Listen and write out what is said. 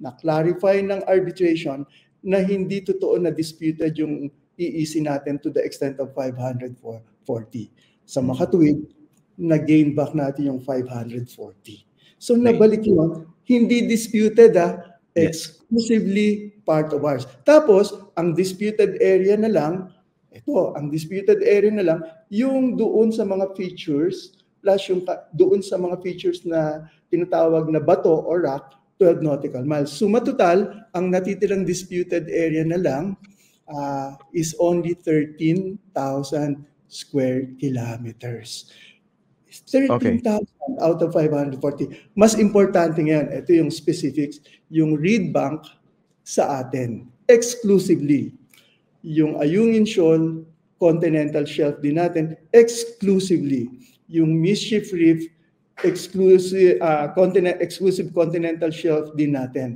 na-clarify ng arbitration na hindi totoo na disputed yung EEC natin to the extent of 540. Sa makatuwid, na-gain back natin yung 540. So nabalik yun, hindi disputed exclusively part of ours. Tapos, ang disputed area na lang, ang disputed area na lang, yung doon sa mga features, plus yung doon sa mga features na tinatawag na bato or rock, 12 nautical miles. Suma total, ang natitirang disputed area na lang is only 13,000 square kilometers. 13,000 out of 540. Mas importante ngayon, ito yung specifics, yung reed bank sa atin, exclusively. Yung Ayungin Shoal, continental shelf din natin, exclusively. Yung Mischief Reef, exclusive continental shelf din natin.